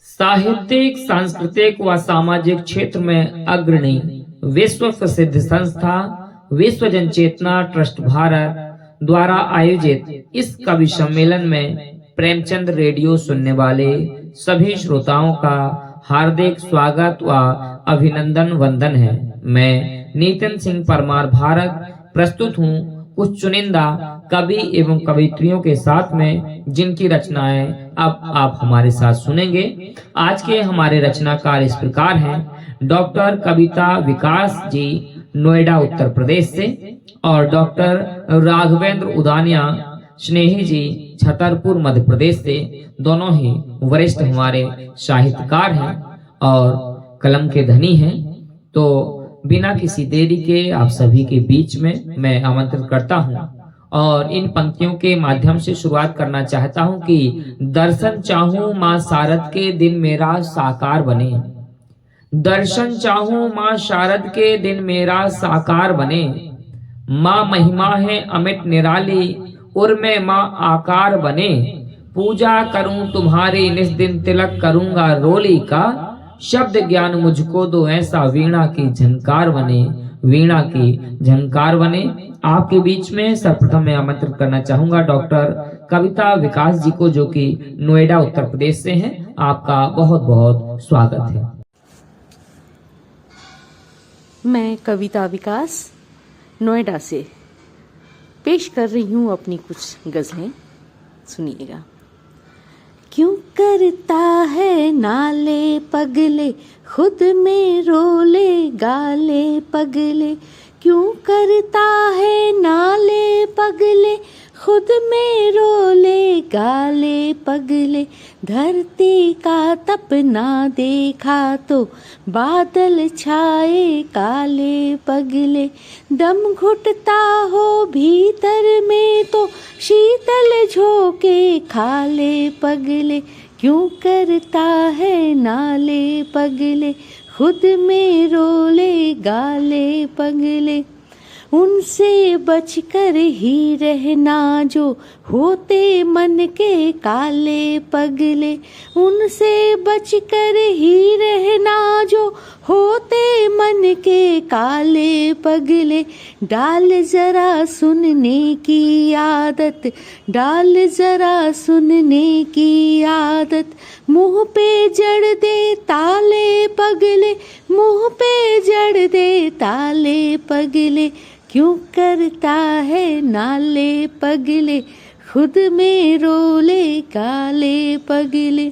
साहित्यिक, सांस्कृतिक व सामाजिक क्षेत्र में अग्रणी विश्व प्रसिद्ध संस्था विश्व जन चेतना ट्रस्ट भारत द्वारा आयोजित इस कवि सम्मेलन में प्रेमचंद रेडियो सुनने वाले सभी श्रोताओं का हार्दिक स्वागत व अभिनंदन वंदन है। मैं नितिन सिंह परमार भारत प्रस्तुत हूँ कुछ चुनिंदा कवि एवं कवित्रियों के साथ में जिनकी रचनाएं अब आप हमारे साथ सुनेंगे। आज के हमारे रचनाकार इस प्रकार हैं। डॉक्टर कविता विकास जी नोएडा उत्तर प्रदेश से और डॉक्टर राघवेंद्र उदानिया स्नेही जी छतरपुर मध्य प्रदेश से। दोनों ही वरिष्ठ हमारे साहित्यकार हैं और कलम के धनी हैं। तो बिना किसी देरी के आप सभी के बीच में मैं आमंत्रित करता हूं और इन पंक्तियों के माध्यम से शुरुआत करना चाहता हूं कि दर्शन चाहूं मां शारद के दिन मेरा साकार बने। दर्शन चाहूं मां शारद के दिन मेरा साकार बने। मां महिमा है अमिट निराली उर्मे मां आकार बने। पूजा करूं तुम्हारी निस दिन तिलक करूंगा रोली का। शब्द ज्ञान मुझको दो ऐसा वीणा की झनकार बने। वीणा की झनकार बने। आपके बीच में सर्वप्रथम मैं आमंत्रित करना चाहूंगा डॉक्टर कविता विकास जी को, जो कि नोएडा उत्तर प्रदेश से हैं। आपका बहुत बहुत स्वागत है। मैं कविता विकास नोएडा से पेश कर रही हूँ अपनी कुछ गजलें। सुनिएगा। क्यों करता है नाले पगले खुद में रोले गाले पगले। क्यों करता है नाले पगले खुद में रोले गाले पगले। धरती का तपना देखा तो बादल छाए काले पगले। दम घुटता हो भीतर में तो शीतल झोंके खाले पगले। क्यों करता है नाले पगले खुद में रोले गाले पगले। उनसे बचकर ही रहना जो होते मन के काले पगले। उनसे बचकर ही रहना जो होते मन के काले पगले। डाल जरा सुनने की आदत डाल जरा सुनने की आदत। मुंह पे जड़ दे ताले पगले मुंह पे जड़ दे ताले पगले। क्यों करता है नाले पगले खुद में रोले काले पगले।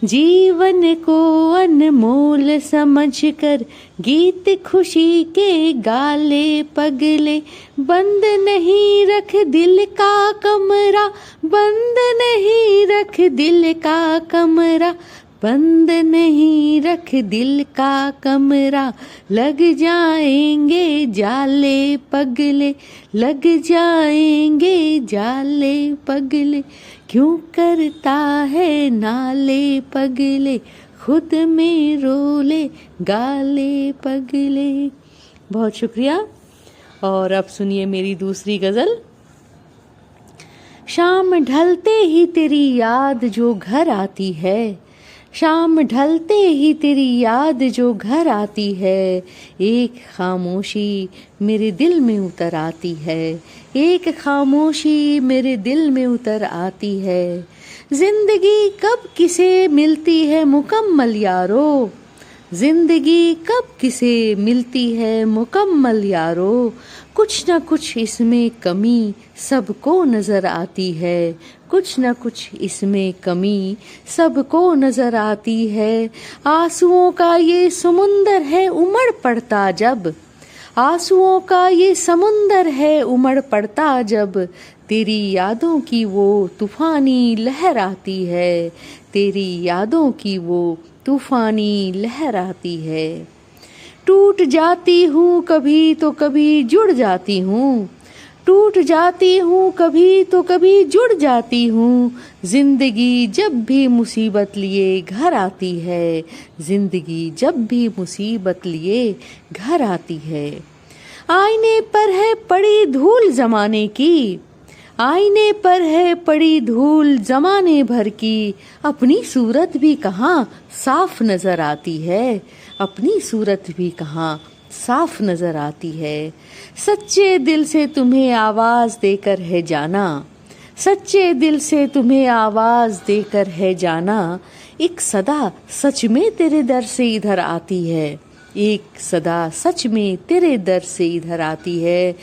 जीवन को अनमोल समझकर गीत खुशी के गाले पगले। बंद नहीं रख दिल का कमरा बंद नहीं रख दिल का कमरा बंद नहीं रख दिल का कमरा। लग जाएंगे जाले पगले लग जाएंगे जाले पगले। क्यों करता है नाले पगले खुद में रोले गाले पगले। बहुत शुक्रिया। और अब सुनिए मेरी दूसरी गजल। शाम ढलते ही तेरी याद जो घर आती है। शाम ढलते ही तेरी याद जो घर आती है। एक खामोशी मेरे दिल में उतर आती है। एक खामोशी मेरे दिल में उतर आती है। जिंदगी कब किसे मिलती है मुकम्मल यारो। जिंदगी कब किसे मिलती है मुकम्मल यारो। कुछ न कुछ इसमें कमी सबको नजर आती है। कुछ न कुछ इसमें कमी सबको नजर आती है। आंसुओं का ये समुंदर है उमड़ पड़ता जब। आंसुओं का ये समुंदर है उमड़ पड़ता जब। तेरी यादों की वो तूफानी लहर आती है। तेरी यादों की वो तूफानी लहर आती है। टूट जाती हूँ कभी तो कभी जुड़ जाती हूँ। टूट जाती हूँ कभी तो कभी जुड़ जाती हूँ। जिंदगी जब भी मुसीबत लिए घर आती है। जिंदगी जब भी मुसीबत लिए घर आती है। आईने पर है पड़ी धूल जमाने की। आईने पर है पड़ी धूल जमाने भर की, अपनी सूरत भी कहाँ साफ नजर आती है, अपनी सूरत भी कहाँ साफ नजर आती है। सच्चे दिल से तुम्हें आवाज देकर है जाना, सच्चे दिल से तुम्हें आवाज देकर है जाना, एक सदा सच में तेरे दर से इधर आती है, एक सदा सच में तेरे दर से इधर आती है।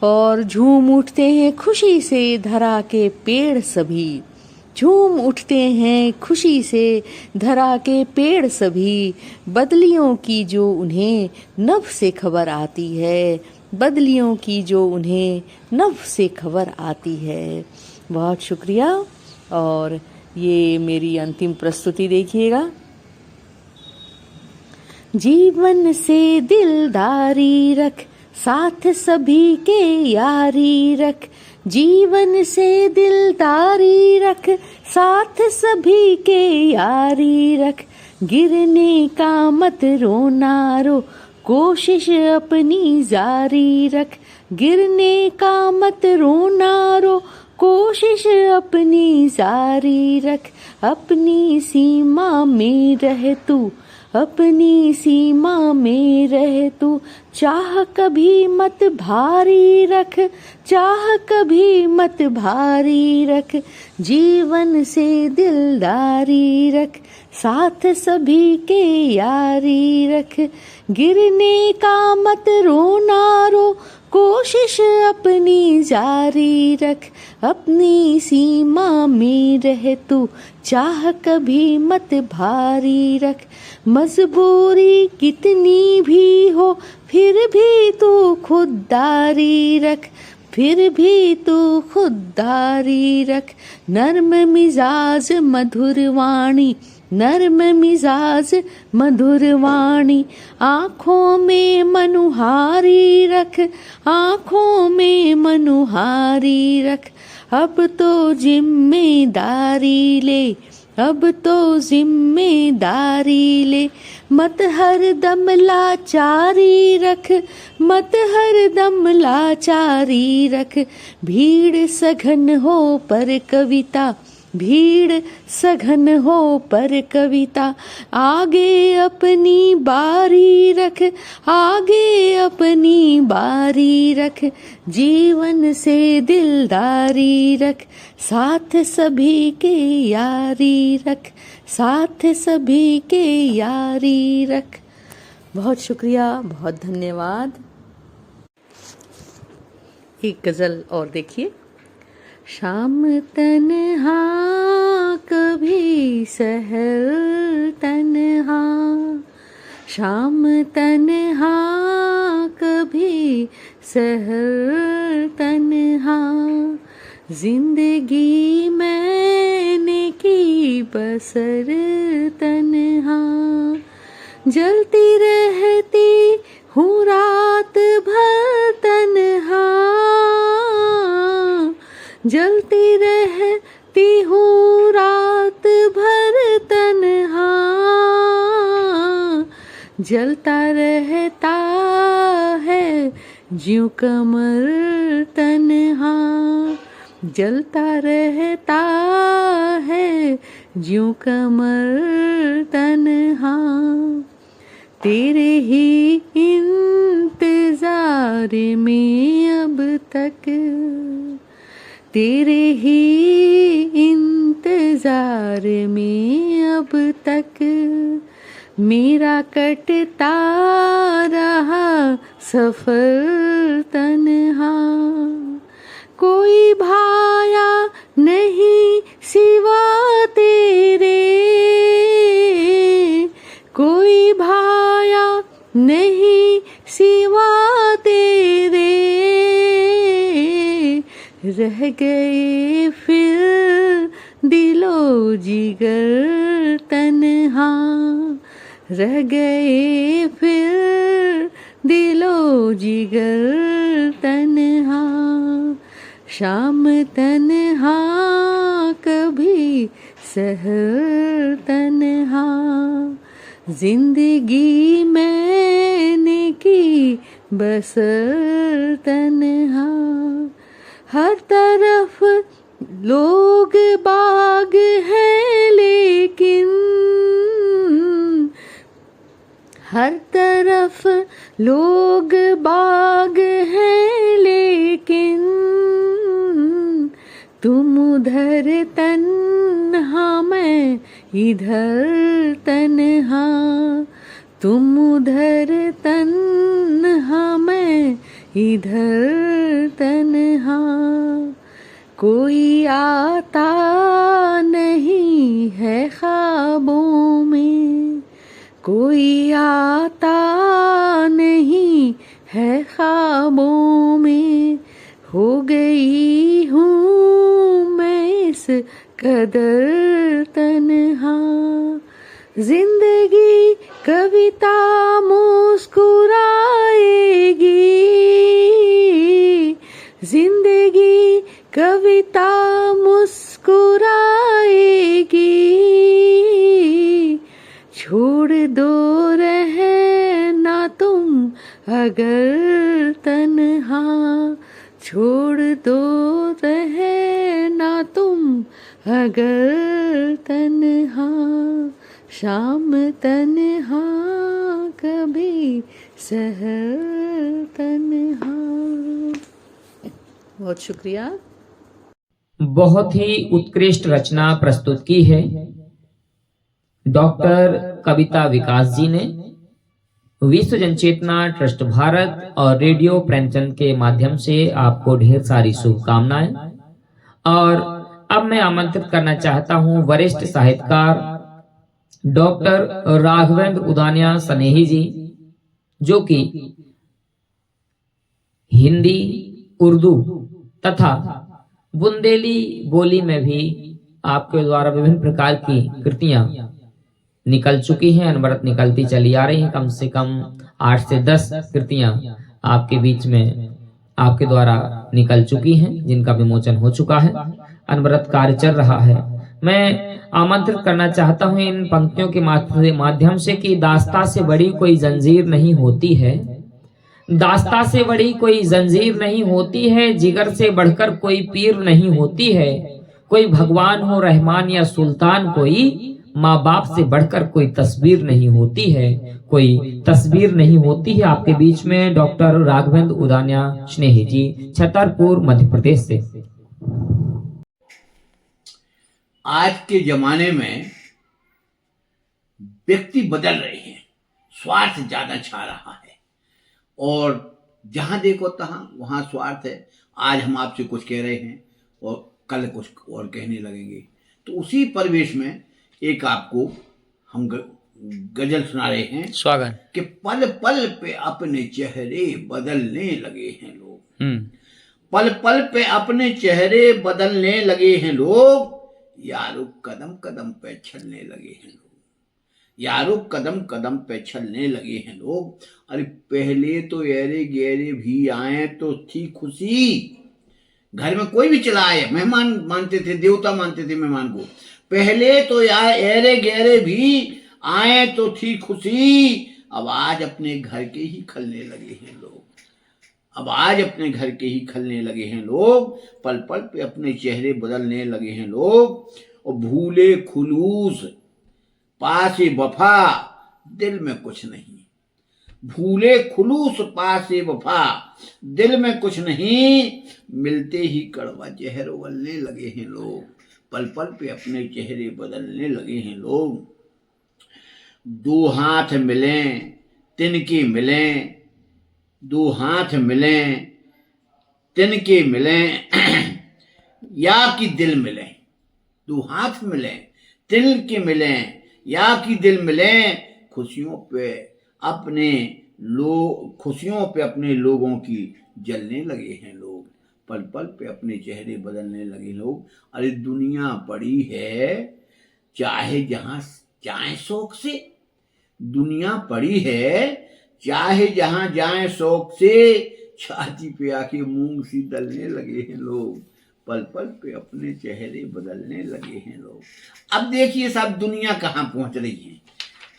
और झूम उठते हैं खुशी से धरा के पेड़ सभी, झूम उठते हैं खुशी से धरा के पेड़ सभी, बदलियों की जो उन्हें नभ से खबर आती है, बदलियों की जो उन्हें नभ से खबर आती है। बहुत शुक्रिया। और ये मेरी अंतिम प्रस्तुति देखिएगा। जीवन से दिलदारी रख, साथ सभी के यारी रख, जीवन से दिलदारी रख, साथ सभी के यारी रख, गिरने का मत रोना रो, कोशिश अपनी जारी रख, गिरने का मत रोना रो, कोशिश अपनी जारी रख, अपनी सीमा में रह तू, अपनी सीमा में रह तू, चाह कभी मत भारी रख, चाह कभी मत भारी रख, जीवन से दिलदारी रख, साथ सभी के यारी रख, गिरने का मत रोना रो, कोशिश अपनी जारी रख, अपनी सीमा में रह तू, चाह कभी मत भारी रख, मजबूरी कितनी भी हो फिर भी तू खुददारी रख, फिर भी तू खुददारी रख, नर्म मिजाज मधुर वाणी, नर्म मिजाज मधुर वाणी, आँखों में मनुहारी रख, आँखों में मनुहारी रख, अब तो जिम्मेदारी ले, अब तो जिम्मेदारी ले, मत हर दम लाचारी रख, मत हर दम लाचारी रख, भीड़ सघन हो पर कविता, भीड़ सघन हो पर कविता, आगे अपनी बारी रख, आगे अपनी बारी रख, जीवन से दिलदारी रख, साथ सभी के यारी रख, साथ सभी के यारी रख। बहुत शुक्रिया, बहुत धन्यवाद। एक गजल और देखिए। शाम तन्हा कभी सहर तन्हा, शाम तन्हा कभी सहर तन्हा, जिंदगी मैंने की बसर तन्हा, जलती रहती हूँ रात भर तन्हा, जलती रहती हूँ रात भर तन्हा, जलता रहता है ज्यों कमर तन्हा, जलता रहता है ज्यों कमर तन्हा, तेरे ही इंतजार में अब तक, तेरे ही इंतजार में अब तक, मेरा कटता रहा सफर तन्हा, कोई भाया नहीं सिवा तेरे, कोई भाया नहीं सिवा तेरे, रह गए फिर दिलो जिगर तन्हा, रह गए फिर दिलो जिगर तन्हा, शाम तन्हा कभी सहर तन्हा, जिंदगी मैंने की बसर तन्हा, हर तरफ लोग बाग हैं लेकिन हर तरफ लोग बाग हैं लेकिन तुम उधर तन्हा मैं इधर तन्हा, तुम उधर तन्हा मैं इधर तन्हा। कोई आता नहीं है ख्वाबों में, कोई आता नहीं है ख्वाबों में, हो गई हूँ मैं इस कदर तन्हा। जिंदगी कविता मुस्कुराएगी, जिंदगी कविता मुस्कुराएगी। छोड़ दो रहना तुम अगर तन्हा, छोड़ दो रहना तुम अगर तन्हा। शाम तन्हा कभी सहर तन्हा। बहुत शुक्रिया। बहुत ही उत्कृष्ट रचना प्रस्तुत की है डॉक्टर कविता विकास जी ने। विश्व जनचेतना ट्रस्ट भारत और रेडियो प्रेमचंद के माध्यम से आपको ढेर सारी शुभकामनाएं। और अब मैं आमंत्रित करना चाहता हूं वरिष्ठ साहित्यकार डॉक्टर राघवेंद्र उदानिया स्नेही जी, जो कि हिंदी, उर्दू तथा बुंदेली बोली में भी आपके द्वारा विभिन्न प्रकार की कृतियां निकल चुकी हैं, अनवरत निकलती चली आ रही हैं। कम से कम 8 से 10 कृतियां आपके बीच में आपके द्वारा निकल चुकी हैं, जिनका विमोचन हो चुका है, अनवरत कार्य चल रहा है। मैं आमंत्रित करना चाहता हूं इन पंक्तियों के माध्यम से कि दास्ता से बड़ी कोई जंजीर नहीं होती है, दास्ता से बड़ी कोई जंजीर नहीं होती है, जिगर से बढ़कर कोई पीर नहीं होती है, कोई भगवान हो रहमान या सुल्तान, कोई माँ बाप से बढ़कर कोई तस्वीर नहीं होती है, कोई तस्वीर नहीं होती है। आपके बीच में डॉक्टर राघवेंद्र उदानिया स्नेही जी, छतरपुर, मध्य प्रदेश से। आज के जमाने में व्यक्ति बदल रहे हैं, स्वार्थ ज्यादा छा रहा है और जहां देखो तहां वहां स्वार्थ है। आज हम आपसे कुछ कह रहे हैं और कल कुछ और कहने लगेंगे। तो उसी परिवेश में एक आपको हम गजल सुना रहे हैं, स्वागत। कि पल पल पे अपने चेहरे बदलने लगे हैं लोग, पल पल पे अपने चेहरे बदलने लगे हैं लोग, यारो कदम कदम पे चलने लगे हैं लोग, यारो कदम कदम पे चलने लगे हैं लोग। अरे पहले तो ऐरे गहरे भी आए तो थी खुशी, घर में कोई भी चला आए मेहमान मानते थे, देवता मानते थे मेहमान को। पहले तो यार ऐरे गहरे भी आए तो थी खुशी, अब आज अपने घर के ही खलने लगे हैं लोग, अब आज अपने घर के ही खलने लगे हैं लोग। पल पल पे अपने चेहरे बदलने लगे हैं लोग, और भूले खुलूस पास वफा दिल में कुछ नहीं, भूले खुलूस पास वफा दिल में कुछ नहीं, मिलते ही कड़वा जहर उगलने लगे हैं लोग, पल पल पे अपने चेहरे बदलने लगे हैं लोग। दो हाथ मिलें तिनके मिलें, दो हाथ मिलें तिनके मिलें, या कि दिल मिलें, दो हाथ मिलें तिनके मिलें, या कि दिल मिलें, खुशियों पे अपने लोगों की जलने लगे हैं लोग, पल पल पे अपने चेहरे बदलने लगे लोग। अरे दुनिया पड़ी है चाहे जहां जाए शौक से, दुनिया पड़ी है चाहे जहां जाए शौक से, छाती पे आके मूंग सी दलने लगे हैं लोग, पल पल पे अपने चेहरे बदलने लगे हैं लोग। अब देखिए साहब दुनिया कहाँ पहुंच रही है।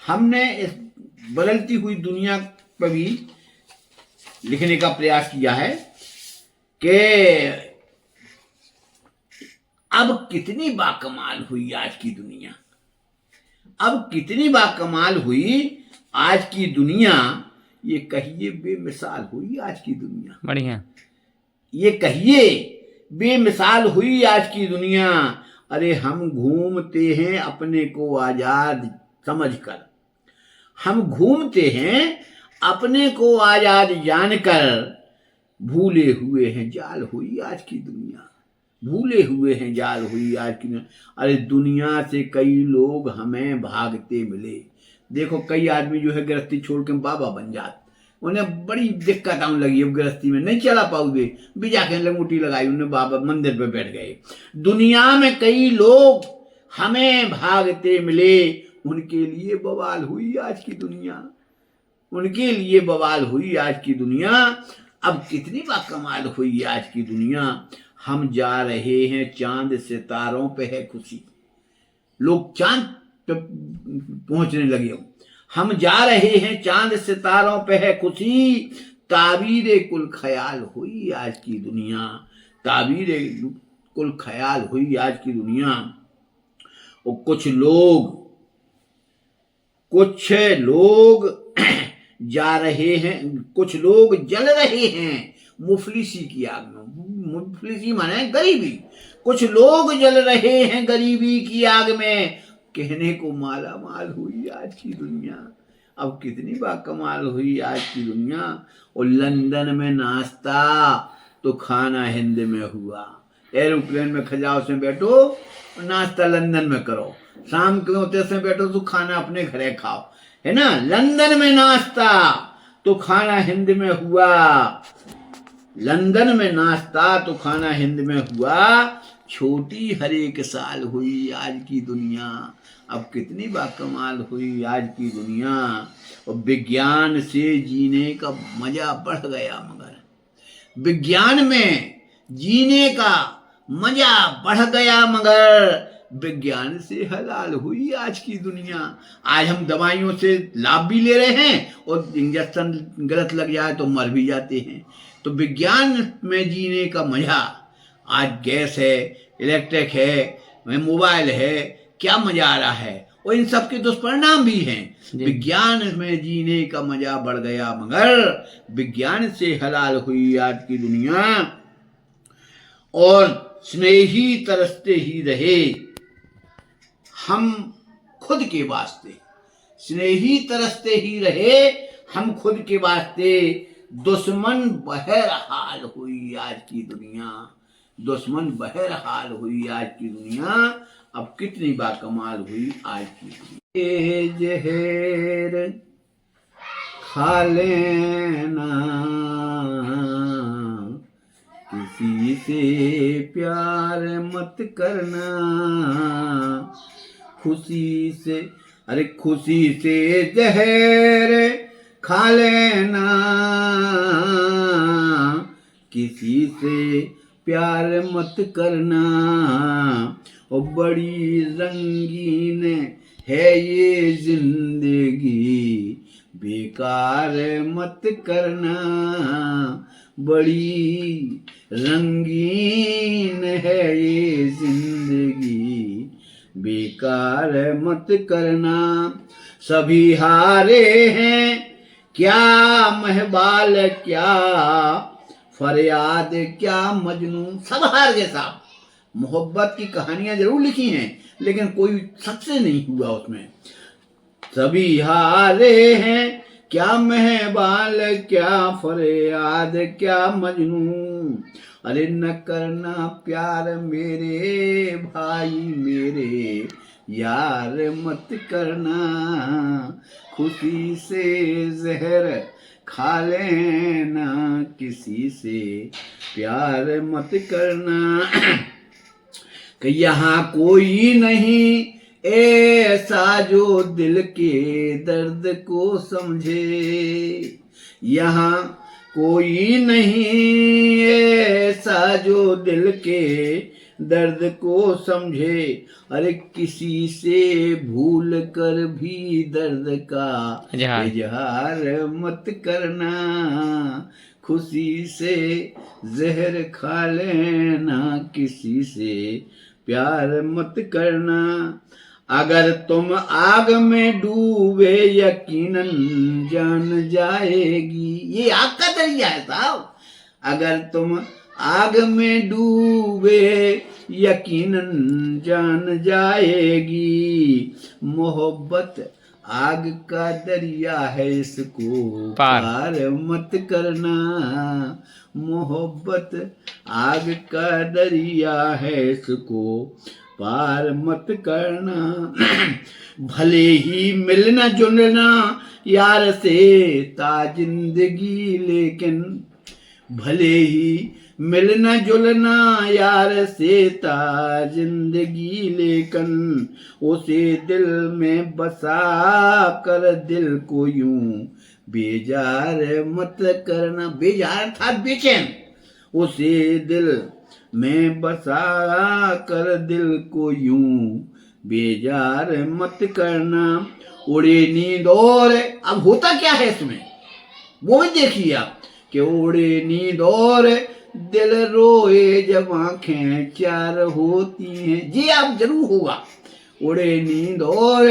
हमने इस बदलती हुई दुनिया पर भी लिखने का प्रयास किया है कि अब कितनी बाकमाल हुई आज की दुनिया, अब कितनी बाकमाल हुई आज की दुनिया। ये कहिए बेमिसाल हुई आज की दुनिया, बढ़िया। ये कहिए बेमिसाल हुई आज की दुनिया। अरे हम घूमते हैं अपने को आजाद समझकर, हम घूमते हैं अपने को आजाद जानकर, भूले हुए हैं जाल हुई आज की दुनिया, भूले हुए हैं जाल हुई आज की दुनिया। अरे दुनिया से कई लोग हमें भागते मिले। देखो कई आदमी जो है गृहस्थी छोड़ के बाबा बन जाते, उन्हें बड़ी दिक्कत आने लगी, अब गृहस्थी में नहीं चला पाओगे, भी जाके लंगूटी लगाई, उन्हें बाबा मंदिर पे बैठ गए। दुनिया में कई लोग हमें भागते मिले, उनके लिए बवाल हुई आज की दुनिया, उनके लिए बवाल हुई आज की दुनिया। अब कितनी बाकमाल हुई आज की दुनिया। हम जा रहे हैं चांद सितारों पे है खुशी, लोग चांद पे पहुंचने लगे। हम जा रहे हैं चांद सितारों पे है खुशी, ताबीरे कुल ख्याल हुई आज की दुनिया, ताबीरे कुल ख्याल हुई आज की दुनिया। और कुछ लोग जा रहे हैं, कुछ लोग जल रहे हैं मुफलिसी की आग में। मुफलिसी माने गरीबी। कुछ लोग जल रहे हैं गरीबी की आग में, कहने को माला माल हुई आज की दुनिया। अब कितनी बाकमाल हुई आज की दुनिया। और लंदन में नाश्ता तो खाना हिंद में हुआ। एरोप्लेन में खजाव से बैठो, नाश्ता लंदन में करो, शाम के होते से बैठो तो खाना अपने घरे खाओ, है ना। लंदन में नाश्ता तो खाना हिंद में हुआ, लंदन में नाश्ता तो खाना हिंद में हुआ। छोटी हर एक साल हुई आज की दुनिया। अब कितनी बाकमाल हुई आज की दुनिया। और विज्ञान से जीने का मजा बढ़ गया, मगर विज्ञान में जीने का मजा बढ़ गया, मगर विज्ञान से हलाल हुई आज की दुनिया। आज हम दवाइयों से लाभ भी ले रहे हैं और इंजेक्शन गलत लग जाए तो मर भी जाते हैं। तो विज्ञान में जीने का मजा, आज गैस है, इलेक्ट्रिक है, मोबाइल है, क्या मजा आ रहा है। और इन सब के दुष्परिणाम भी हैं। विज्ञान में जीने का मजा बढ़ गया, मगर विज्ञान से हलाल हुई आज की दुनिया। और स्नेही तरसते ही रहे हम खुद के वास्ते, स्नेही तरसते ही रहे हम खुद के वास्ते। दुश्मन बहरहाल हुई आज की दुनिया, दुश्मन बहरहाल हुई आज की दुनिया। अब कितनी बाकमाल हुई आज की दुनिया। ये जहर खा लेना, किसी से प्यार मत करना, खुशी से, अरे खुशी से जहर खा लेना, किसी से प्यार मत करना। और बड़ी रंगीन है ये जिंदगी, बेकार मत करना, बड़ी रंगीन है ये जिंदगी, बेकार मत करना। सभी हारे हैं क्या महबाल, क्या फरियाद, क्या मजनू, सब हार गए साहब। मोहब्बत की कहानियां जरूर लिखी हैं, लेकिन कोई सक्सेस नहीं हुआ उसमें। सभी हारे हैं क्या महबाल, क्या फरियाद, क्या मजनू। अरे न करना प्यार मेरे भाई, मेरे यार मत करना, खुशी से जहर खा लेना, किसी से प्यार मत करना। कि यहाँ कोई नहीं ऐसा जो दिल के दर्द को समझे, यहाँ कोई नहीं ऐसा जो दिल के दर्द को समझे। अरे किसी से भूल कर भी दर्द का इजहार मत करना, खुशी से जहर खा लेना, किसी से प्यार मत करना। अगर तुम आग में डूबे यकीनन जान जाएगी। ये आग का दरिया है साहब। अगर तुम आग में डूबे यकीनन जान जाएगी। मोहब्बत आग का दरिया है, इसको पार मत करना। मोहब्बत आग का दरिया है, इसको पार मत करना। भले ही मिलना जुलना यार से ता जिंदगी, लेकिन भले ही मिलना जुलना यार से ता जिंदगी, लेकिन उसे दिल में बसा कर दिल को यूं बेजार मत करना। बेजार था बेचैन, उसे दिल में बसा कर दिल को यूं बेजार मत करना। उड़े नींद और अब होता क्या है इसमें वो भी देखिए आप, कि उड़े नींद और दिल रोए जब आंखें चार होती हैं। जी आप जरूर होगा। उड़े नींद और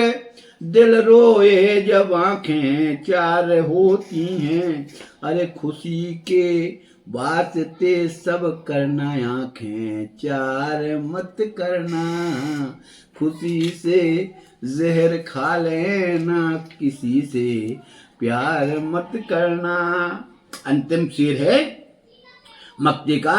दिल रोए जब आंखें चार होती हैं। अरे खुशी के वास्ते सब करना, आंखें चार मत करना। खुशी से जहर खा लेना, किसी से प्यार मत करना। अंतिम शेर है मक्ते का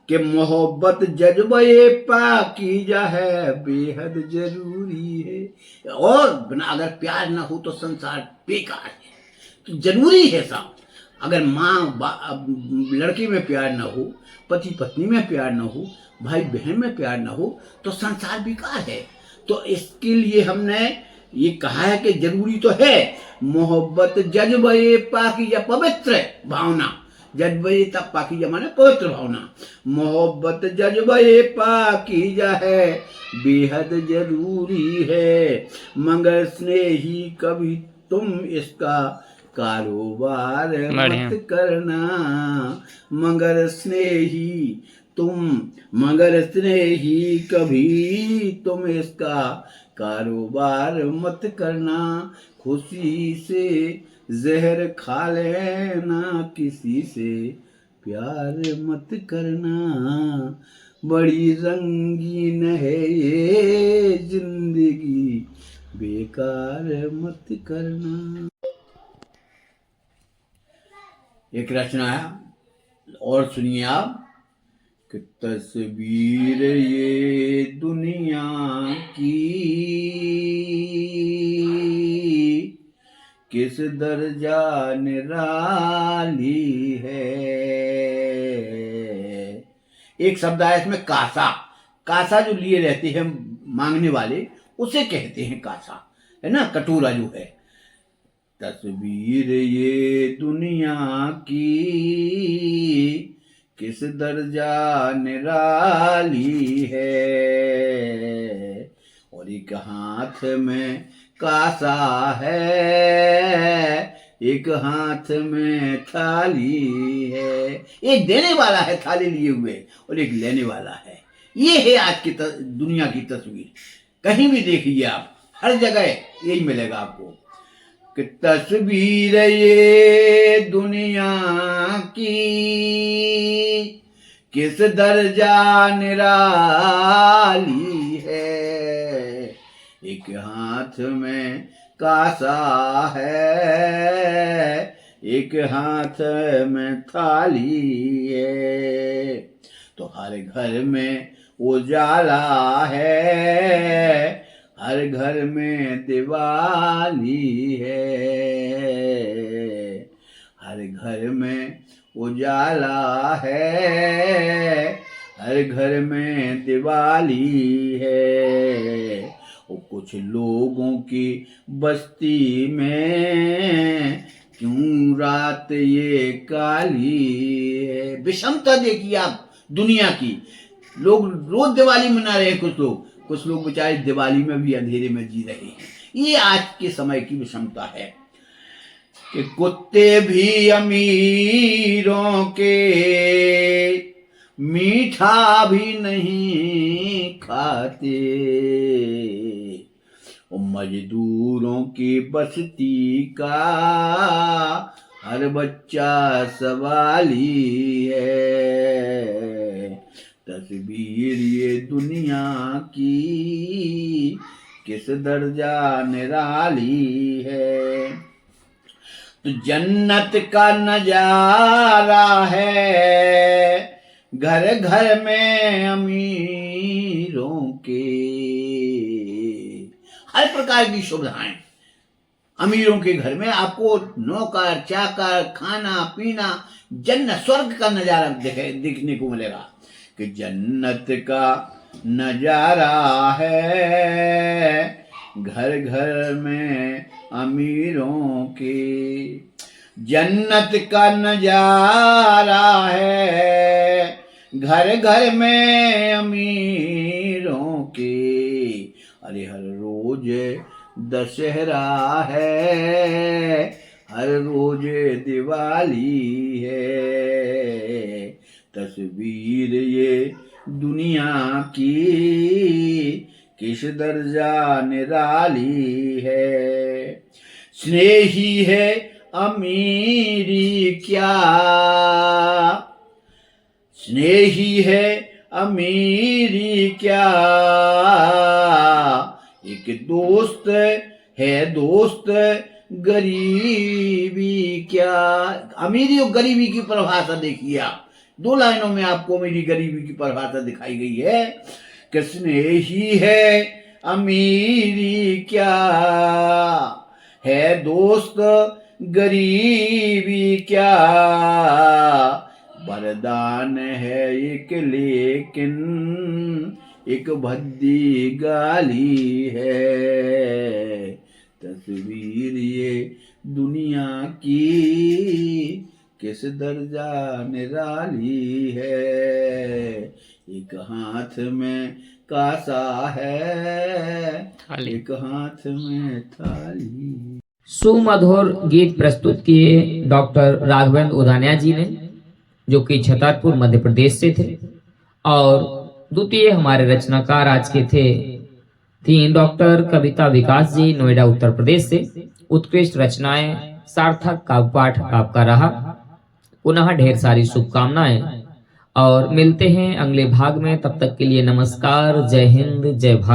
कि मोहब्बत जज्बे पाकीज़ा है, बेहद जरूरी है। और बिना अगर प्यार ना हो तो संसार बेकार है, तो जरूरी है साहब। अगर माँ लड़की में प्यार ना हो, पति पत्नी में प्यार ना हो, भाई बहन में प्यार ना हो, तो संसार बेकार है। तो इसके लिए हमने ये कहा है कि जरूरी तो है मोहब्बत जज्बे पाकीज़ा, पवित्र भावना। जज्बे तब पाकीज़ा माने पवित्र भावना। मोहब्बत जज्बे पाकीज़ा है, बेहद जरूरी है। मगर स्नेही कभी तुम इसका कारोबार मत करना। मगर स्नेही कभी तुम इसका कारोबार मत करना। खुशी से जहर खा लेना, किसी से प्यार मत करना। बड़ी रंगीन है ये जिंदगी, बेकार मत करना। एक रचना है और सुनिए आप कि तस्वीर ये दुनिया की किस दर्जा निराली है। एक शब्द आया इसमें कासा। कासा जो लिए रहते हैं मांगने वाले, उसे कहते हैं कासा, है ना, कटोरा जो है। तस्वीर ये दुनिया की किस दर्जा निराली है। और एक हाथ में कासा है, एक हाथ में थाली है। एक देने वाला है थाली लिए हुए और एक लेने वाला है। ये है आज की दुनिया की तस्वीर। कहीं भी देखिए आप, हर जगह यही मिलेगा आपको कि तस्वीर ये दुनिया की किस दर्जा निराली है। एक हाथ में कासा है, एक हाथ में थाली है। तो हर घर में उजाला है, हर घर में दिवाली है। हर घर में उजाला है, हर घर में दिवाली है। और कुछ लोगों की बस्ती में क्यों रात ये काली है। विषमता देखिए आप दुनिया की। लोग रोज दिवाली मना रहे हैं, कुछ लोग बेचारे दिवाली में भी अंधेरे में जी रहे हैं। ये आज के समय की विषमता है कि कुत्ते भी अमीरों के मीठा भी नहीं खाते। और मजदूरों की बस्ती का हर बच्चा सवाली है। तस्वीर ये दुनिया की किस दर्जा निराली है। तो जन्नत का नजारा है घर घर में अमीरों के। हर प्रकार की सुविधाएं अमीरों के घर में आपको नौकर चाकर खाना पीना जन्नत स्वर्ग का नजारा दिखने को मिलेगा कि जन्नत का नजारा है घर घर में अमीरों के। जन्नत का नजारा है घर घर में अमीरों के। अरे हर रोज दशहरा है हर रोज दिवाली है। तस्वीर ये दुनिया की किस दर्जा निराली है। स्नेही है अमीरी क्या, स्नेही है अमीरी क्या। एक दोस्त है दोस्त गरीबी क्या। अमीरी और गरीबी की परिभाषा देखिए आप, 2 लाइनों में आपको अमीरी गरीबी की परिभाषा दिखाई गई है कि स्नेही है अमीरी क्या है दोस्त गरीबी क्या। वरदान है एक लेकिन एक भद्दी गाली है। तस्वीर ये दुनिया की किस दर्जा निराली है। एक हाथ में कासा है एक हाथ में थाली। सुमधुर गीत प्रस्तुत किए डॉक्टर राघवेंद्र उदानिया जी ने, जो कि छतरपुर मध्य प्रदेश से थे। और द्वितीय हमारे रचनाकार आज के थी डॉक्टर कविता विकास जी, नोएडा उत्तर प्रदेश से। उत्कृष्ट रचनाएं, सार्थक काव्य पाठ आपका रहा। पुनः ढेर सारी शुभकामनाएं और मिलते हैं अगले भाग में। तब तक के लिए नमस्कार, जय हिंद, जय भारत।